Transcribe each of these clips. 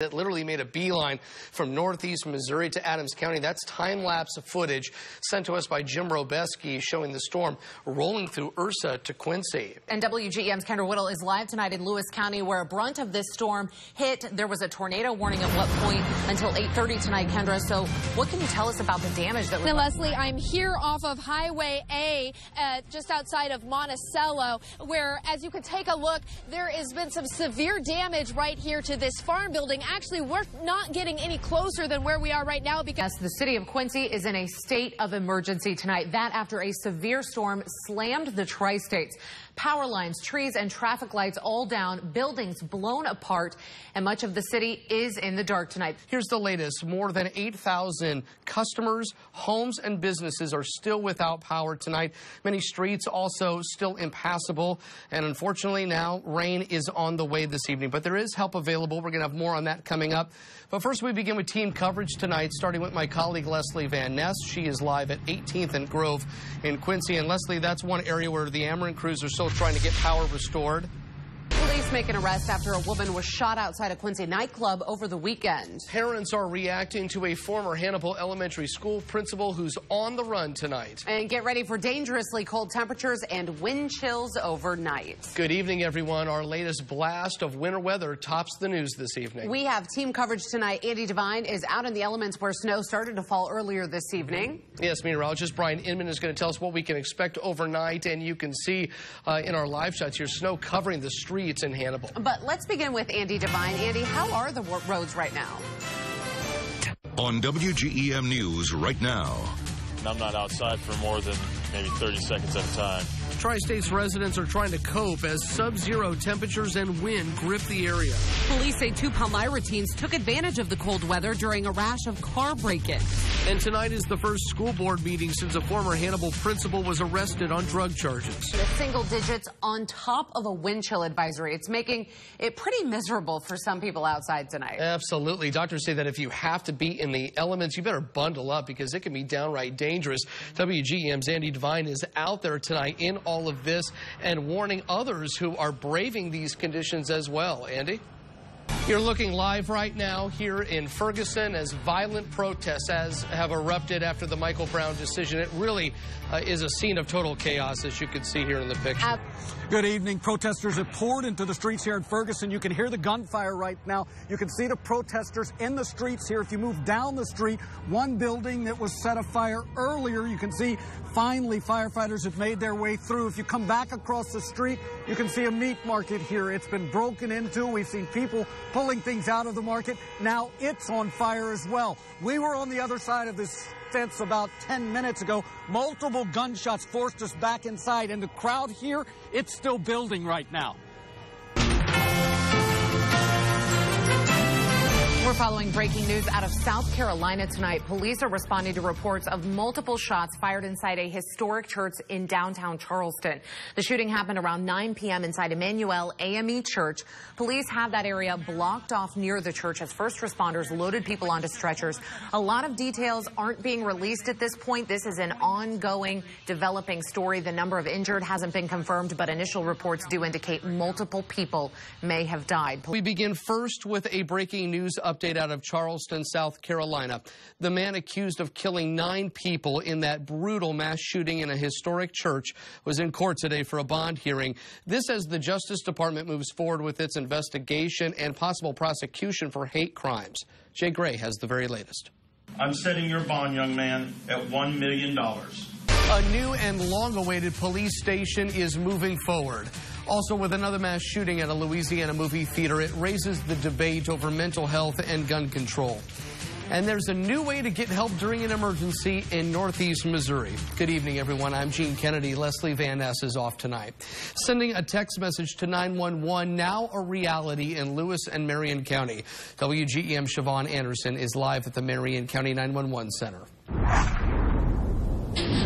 That literally made a beeline from northeast Missouri to Adams County. That's time-lapse footage sent to us by Jim Robeski showing the storm rolling through Ursa to Quincy. And WGEM's Kendra Whittle is live tonight in Lewis County, where a brunt of this storm hit. There was a tornado warning at what point until 8:30 tonight, Kendra. So what can you tell us about the damage that was... Now, Leslie, I'm here off of Highway A, just outside of Monticello, where, as you can take a look, there has been some severe damage right here to this farm building. Actually, we're not getting any closer than where we are right now because the city of Quincy is in a state of emergency tonight. That after a severe storm slammed the tri-states. Power lines, trees, and traffic lights all down, buildings blown apart, and much of the city is in the dark tonight. Here's the latest. More than 8,000 customers, homes, and businesses are still without power tonight. Many streets also still impassable, and unfortunately now rain is on the way this evening. But there is help available. We're going to have more on that coming up. But first, we begin with team coverage tonight, starting with my colleague Leslie Van Ness. She is live at 18th and Grove in Quincy. And Leslie, that's one area where the Ameren crews are still trying to get power restored. Police make an arrest after a woman was shot outside a Quincy nightclub over the weekend. Parents are reacting to a former Hannibal Elementary School principal who's on the run tonight. And get ready for dangerously cold temperatures and wind chills overnight. Good evening, everyone. Our latest blast of winter weather tops the news this evening. We have team coverage tonight. Andy Devine is out in the elements where snow started to fall earlier this evening. Yes, meteorologist Brian Inman is going to tell us what we can expect overnight. And you can see in our live shots here, snow covering the streets in Hannibal. But let's begin with Andy Devine. Andy, how are the roads right now? On WGEM News right now. I'm not outside for more than maybe 30 seconds at a time. Tri-States residents are trying to cope as sub-zero temperatures and wind grip the area. Police say two Palmyra teens took advantage of the cold weather during a rash of car break-ins. And tonight is the first school board meeting since a former Hannibal principal was arrested on drug charges. The single digits on top of a wind chill advisory. It's making it pretty miserable for some people outside tonight. Absolutely. Doctors say that if you have to be in the elements, you better bundle up because it can be downright dangerous. WGEM's Andy Devine is out there tonight in all of this and warning others who are braving these conditions as well. Andy? You're looking live right now here in Ferguson as violent protests have erupted after the Michael Brown decision. It really is a scene of total chaos, as you can see here in the picture. Good evening. Protesters have poured into the streets here in Ferguson. You can hear the gunfire right now. You can see the protesters in the streets here. If you move down the street, one building that was set afire earlier, you can see finally firefighters have made their way through. If you come back across the street, you can see a meat market here. It's been broken into. We've seen people pulling things out of the market. Now it's on fire as well. We were on the other side of this fence about 10 minutes ago. Multiple gunshots forced us back inside, and the crowd here, it's still building right now. We're following breaking news out of South Carolina tonight. Police are responding to reports of multiple shots fired inside a historic church in downtown Charleston. The shooting happened around 9 p.m. inside Emmanuel AME Church. Police have that area blocked off near the church as first responders loaded people onto stretchers. A lot of details aren't being released at this point. This is an ongoing, developing story. The number of injured hasn't been confirmed, but initial reports do indicate multiple people may have died. We begin first with a breaking news update out of Charleston, South Carolina. The man accused of killing 9 people in that brutal mass shooting in a historic church was in court today for a bond hearing. This as the Justice Department moves forward with its investigation and possible prosecution for hate crimes. Jay Gray has the very latest. I'm setting your bond, young man, at $1 million. A new and long-awaited police station is moving forward. Also, with another mass shooting at a Louisiana movie theater, it raises the debate over mental health and gun control. And there's a new way to get help during an emergency in northeast Missouri. Good evening, everyone. I'm Gene Kennedy. Leslie Van Ness is off tonight. Sending a text message to 911, now a reality in Lewis and Marion County. WGEM Siobhan Anderson is live at the Marion County 911 Center.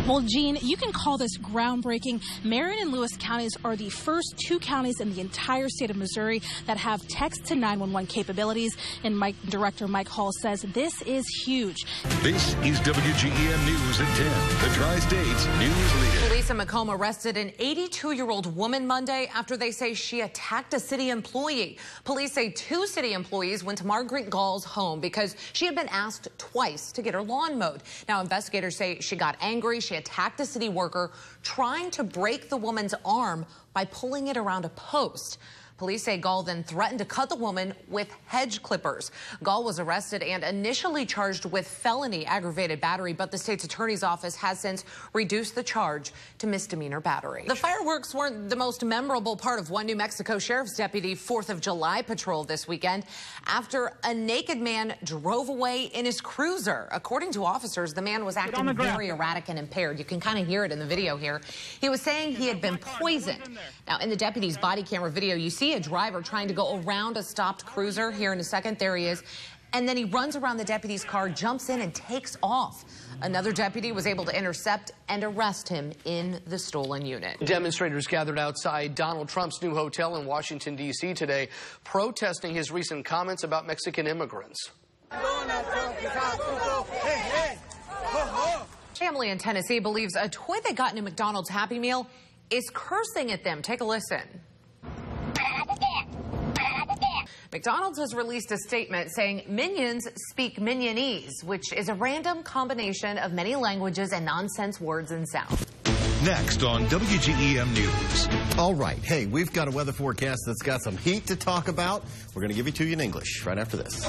Well, Gene, you can call this groundbreaking. Marion and Lewis counties are the first 2 counties in the entire state of Missouri that have text to 911 capabilities. And Director Mike Hall says this is huge. This is WGEM News at 10, the Tri-State's news leader. Police in Macomb arrested an 82-year-old woman Monday after they say she attacked a city employee. Police say 2 city employees went to Margaret Gall's home because she had been asked twice to get her lawn mowed. Now, investigators say she got angry. She attacked a city worker, trying to break the woman's arm by pulling it around a post. Police say Gall then threatened to cut the woman with hedge clippers. Gall was arrested and initially charged with felony aggravated battery, but the state's attorney's office has since reduced the charge to misdemeanor battery. The fireworks weren't the most memorable part of one New Mexico sheriff's deputy 4th of July patrol this weekend after a naked man drove away in his cruiser. According to officers, the man was acting very erratic and impaired. You can kind of hear it in the video here. He was saying he had been poisoned. Now, in the deputy's body camera video, you see a driver trying to go around a stopped cruiser. Here in a second, there he is. And then he runs around the deputy's car, jumps in, and takes off. Another deputy was able to intercept and arrest him in the stolen unit. Demonstrators gathered outside Donald Trump's new hotel in Washington, D.C. today, protesting his recent comments about Mexican immigrants. Family in Tennessee believes a toy they got in a McDonald's Happy Meal is cursing at them. Take a listen. McDonald's has released a statement saying Minions speak Minionese, which is a random combination of many languages and nonsense words and sounds. Next on WGEM News. All right. Hey, we've got a weather forecast that's got some heat to talk about. We're going to give it to you in English right after this.